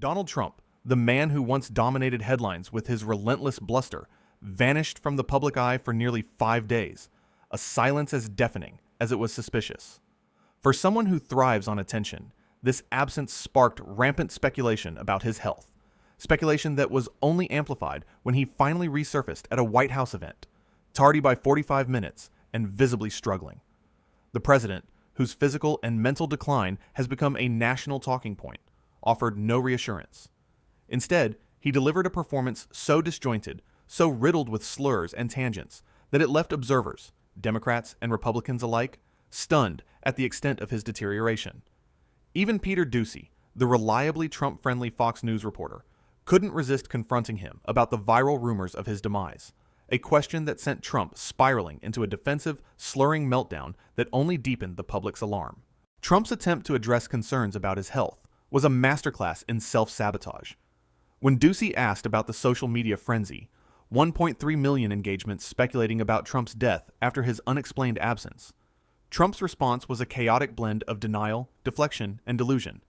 Donald Trump, the man who once dominated headlines with his relentless bluster, vanished from the public eye for nearly 5 days, a silence as deafening as it was suspicious. For someone who thrives on attention, this absence sparked rampant speculation about his health, speculation that was only amplified when he finally resurfaced at a White House event, tardy by 45 minutes and visibly struggling. The president, whose physical and mental decline has become a national talking point, offered no reassurance. Instead, he delivered a performance so disjointed, so riddled with slurs and tangents, that it left observers, Democrats and Republicans alike, stunned at the extent of his deterioration. Even Peter Doocy, the reliably Trump-friendly Fox News reporter, couldn't resist confronting him about the viral rumors of his demise, a question that sent Trump spiraling into a defensive, slurring meltdown that only deepened the public's alarm. Trump's attempt to address concerns about his health was a masterclass in self-sabotage. When Doocy asked about the social media frenzy, 1.3 million engagements speculating about Trump's death after his unexplained absence, Trump's response was a chaotic blend of denial, deflection, and delusion.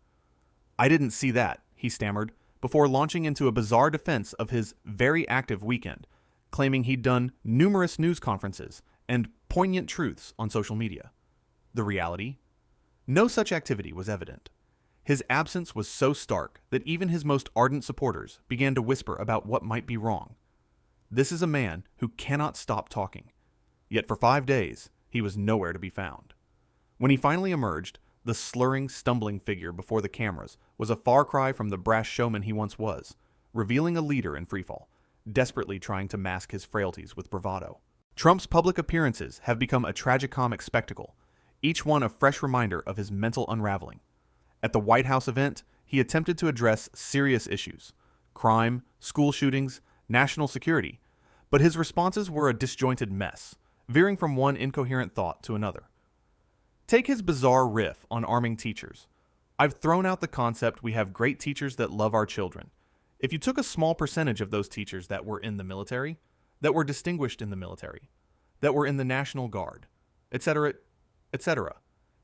"I didn't see that," he stammered, before launching into a bizarre defense of his very active weekend, claiming he'd done numerous news conferences and poignant truths on social media. The reality? No such activity was evident. His absence was so stark that even his most ardent supporters began to whisper about what might be wrong. This is a man who cannot stop talking. Yet for 5 days, he was nowhere to be found. When he finally emerged, the slurring, stumbling figure before the cameras was a far cry from the brash showman he once was, revealing a leader in freefall, desperately trying to mask his frailties with bravado. Trump's public appearances have become a tragicomic spectacle, each one a fresh reminder of his mental unraveling. At the White House event, he attempted to address serious issues: crime, school shootings, national security, but his responses were a disjointed mess, veering from one incoherent thought to another. Take his bizarre riff on arming teachers. "I've thrown out the concept we have great teachers that love our children. If you took a small percentage of those teachers that were in the military, that were distinguished in the military, that were in the National Guard, etc., etc.,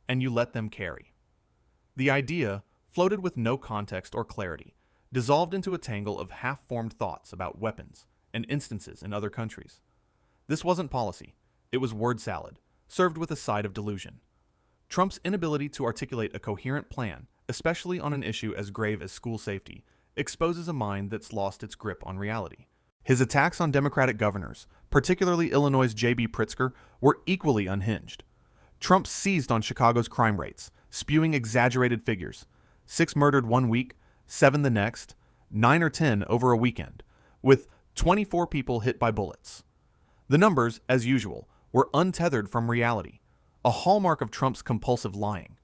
and you let them carry." The idea, floated with no context or clarity, dissolved into a tangle of half-formed thoughts about weapons and instances in other countries. This wasn't policy. It was word salad, served with a side of delusion. Trump's inability to articulate a coherent plan, especially on an issue as grave as school safety, exposes a mind that's lost its grip on reality. His attacks on Democratic governors, particularly Illinois' JB Pritzker, were equally unhinged. Trump seized on Chicago's crime rates, spewing exaggerated figures: 6 murdered one week, 7 the next, 9 or 10 over a weekend, with 24 people hit by bullets. The numbers, as usual, were untethered from reality, a hallmark of Trump's compulsive lying.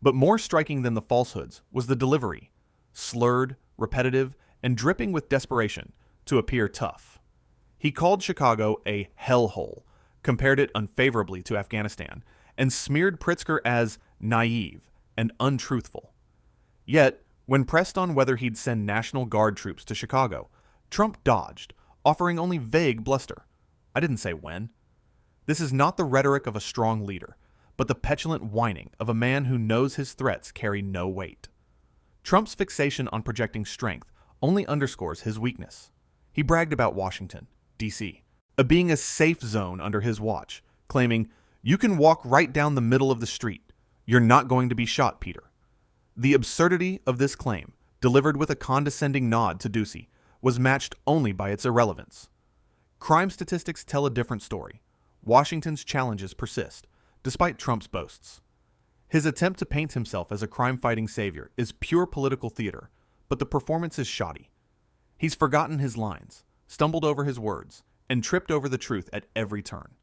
But more striking than the falsehoods was the delivery: slurred, repetitive, and dripping with desperation to appear tough. He called Chicago a hellhole, compared it unfavorably to Afghanistan, and smeared Pritzker as naive and untruthful. Yet, when pressed on whether he'd send National Guard troops to Chicago, Trump dodged, offering only vague bluster. "I didn't say when." This is not the rhetoric of a strong leader, but the petulant whining of a man who knows his threats carry no weight. Trump's fixation on projecting strength only underscores his weakness. He bragged about Washington, D.C., being a safe zone under his watch, claiming, "You can walk right down the middle of the street. You're not going to be shot, Peter." The absurdity of this claim, delivered with a condescending nod to Doocy, was matched only by its irrelevance. Crime statistics tell a different story. Washington's challenges persist, despite Trump's boasts. His attempt to paint himself as a crime-fighting savior is pure political theater, but the performance is shoddy. He's forgotten his lines, stumbled over his words, and tripped over the truth at every turn.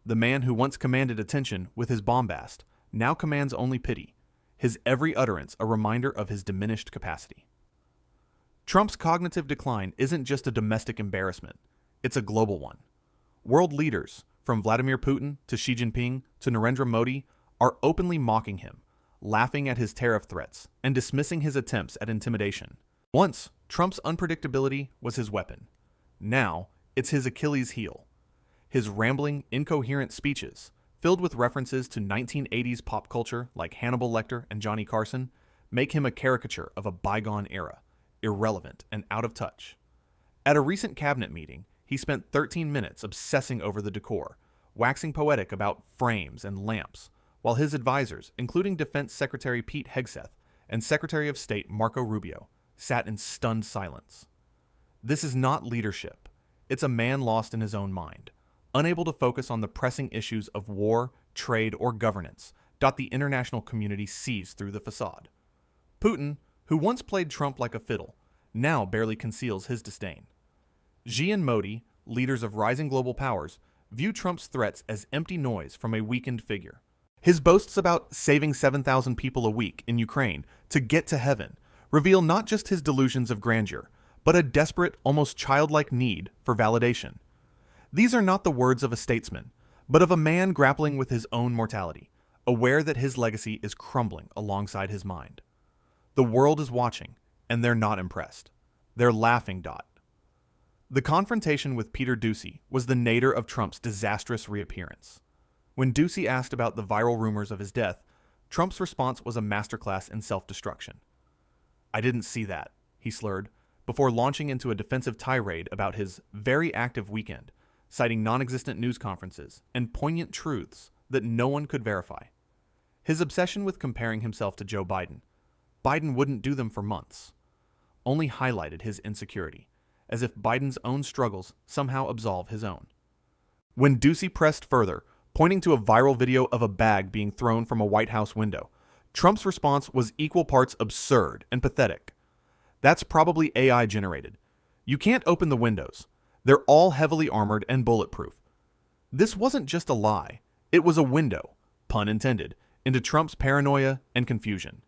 The man who once commanded attention with his bombast now commands only pity, his every utterance a reminder of his diminished capacity. Trump's cognitive decline isn't just a domestic embarrassment, it's a global one. World leaders, from Vladimir Putin to Xi Jinping to Narendra Modi, are openly mocking him, laughing at his tariff threats, and dismissing his attempts at intimidation. Once, Trump's unpredictability was his weapon. Now, it's his Achilles heel. His rambling, incoherent speeches, filled with references to 1980s pop culture like Hannibal Lecter and Johnny Carson, make him a caricature of a bygone era, irrelevant, and out of touch. At a recent cabinet meeting, he spent 13 minutes obsessing over the decor, waxing poetic about frames and lamps, while his advisors, including Defense Secretary Pete Hegseth and Secretary of State Marco Rubio, sat in stunned silence. This is not leadership. It's a man lost in his own mind, unable to focus on the pressing issues of war, trade, or governance the international community sees through the facade. Putin, who once played Trump like a fiddle, now barely conceals his disdain. Xi and Modi, leaders of rising global powers, view Trump's threats as empty noise from a weakened figure. His boasts about saving 7,000 people a week in Ukraine to get to heaven reveal not just his delusions of grandeur, but a desperate, almost childlike need for validation. These are not the words of a statesman, but of a man grappling with his own mortality, aware that his legacy is crumbling alongside his mind. The world is watching, and they're not impressed. They're laughing. The confrontation with Peter Doocy was the nadir of Trump's disastrous reappearance. When Doocy asked about the viral rumors of his death, Trump's response was a masterclass in self-destruction. "I didn't see that," he slurred, before launching into a defensive tirade about his very active weekend, citing non-existent news conferences and poignant truths that no one could verify. His obsession with comparing himself to Joe Biden wouldn't do them for months, only highlighted his insecurity, as if Biden's own struggles somehow absolve his own. When Doocy pressed further, pointing to a viral video of a bag being thrown from a White House window, Trump's response was equal parts absurd and pathetic. "That's probably AI generated. You can't open the windows. They're all heavily armored and bulletproof." This wasn't just a lie. It was a window, pun intended, into Trump's paranoia and confusion.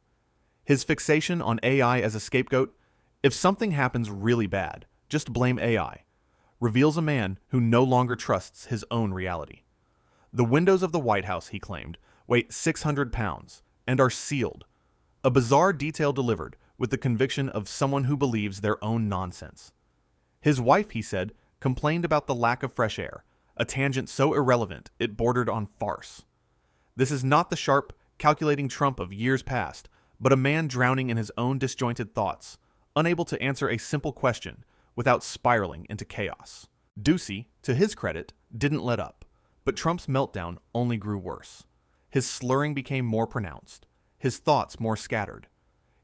His fixation on AI as a scapegoat, if something happens really bad, just blame AI, reveals a man who no longer trusts his own reality. The windows of the White House, he claimed, weigh 600 pounds and are sealed, a bizarre detail delivered with the conviction of someone who believes their own nonsense. His wife, he said, complained about the lack of fresh air, a tangent so irrelevant it bordered on farce. This is not the sharp, calculating Trump of years past, but a man drowning in his own disjointed thoughts, unable to answer a simple question without spiraling into chaos. Doocy, to his credit, didn't let up, but Trump's meltdown only grew worse. His slurring became more pronounced, his thoughts more scattered.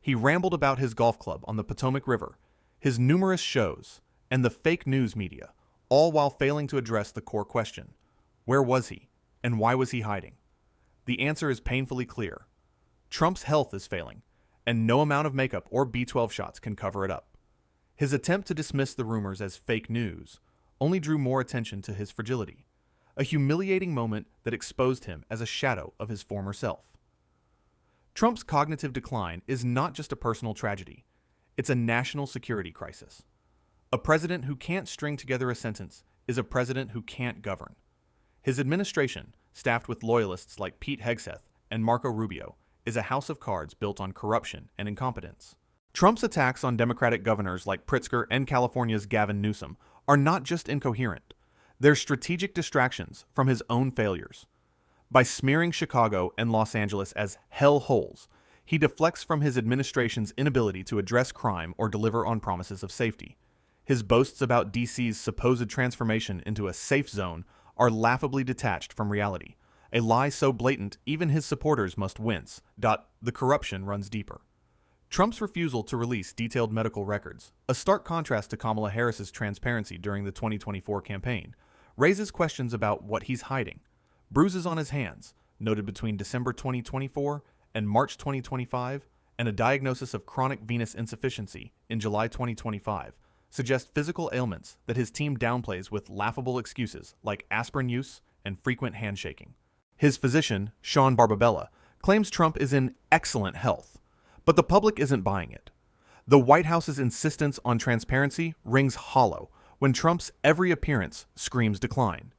He rambled about his golf club on the Potomac River, his numerous shows, and the fake news media, all while failing to address the core question: where was he, and why was he hiding? The answer is painfully clear. Trump's health is failing, and no amount of makeup or B12 shots can cover it up. His attempt to dismiss the rumors as fake news only drew more attention to his fragility, a humiliating moment that exposed him as a shadow of his former self. Trump's cognitive decline is not just a personal tragedy, it's a national security crisis. A president who can't string together a sentence is a president who can't govern. His administration, staffed with loyalists like Pete Hegseth and Marco Rubio, is a house of cards built on corruption and incompetence. Trump's attacks on Democratic governors like Pritzker and California's Gavin Newsom are not just incoherent, they're strategic distractions from his own failures. By smearing Chicago and Los Angeles as hell holes, he deflects from his administration's inability to address crime or deliver on promises of safety. His boasts about DC's supposed transformation into a safe zone are laughably detached from reality, a lie so blatant even his supporters must wince. The corruption runs deeper. Trump's refusal to release detailed medical records, a stark contrast to Kamala Harris's transparency during the 2024 campaign, raises questions about what he's hiding. Bruises on his hands, noted between December 2024 and March 2025, and a diagnosis of chronic venous insufficiency in July 2025, suggest physical ailments that his team downplays with laughable excuses like aspirin use and frequent handshaking. His physician, Sean Barbabella, claims Trump is in excellent health, but the public isn't buying it. The White House's insistence on transparency rings hollow when Trump's every appearance screams decline.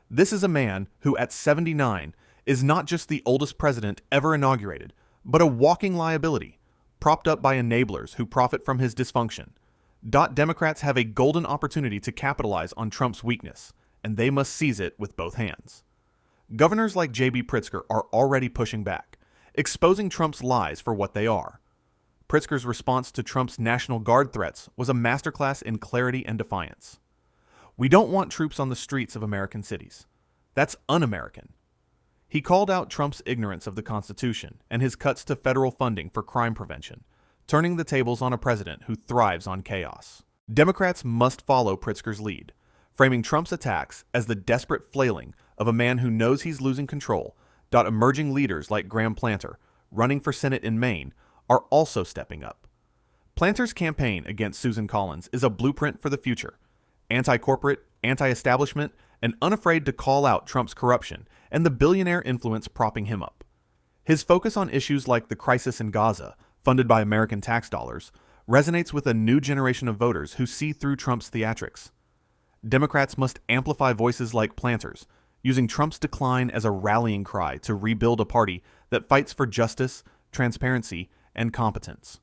This is a man who, at 79, is not just the oldest president ever inaugurated, but a walking liability, propped up by enablers who profit from his dysfunction. Democrats have a golden opportunity to capitalize on Trump's weakness, and they must seize it with both hands. Governors like JB Pritzker are already pushing back, exposing Trump's lies for what they are. Pritzker's response to Trump's National Guard threats was a masterclass in clarity and defiance. "We don't want troops on the streets of American cities. That's un-American." He called out Trump's ignorance of the Constitution and his cuts to federal funding for crime prevention, turning the tables on a president who thrives on chaos. Democrats must follow Pritzker's lead, framing Trump's attacks as the desperate flailing of a man who knows he's losing control. Emerging leaders like Graham Planter, running for Senate in Maine, are also stepping up. Planter's campaign against Susan Collins is a blueprint for the future: anti-corporate, anti-establishment, and unafraid to call out Trump's corruption and the billionaire influence propping him up. His focus on issues like the crisis in Gaza, funded by American tax dollars, resonates with a new generation of voters who see through Trump's theatrics. Democrats must amplify voices like Planter's, using Trump's decline as a rallying cry to rebuild a party that fights for justice, transparency, and competence.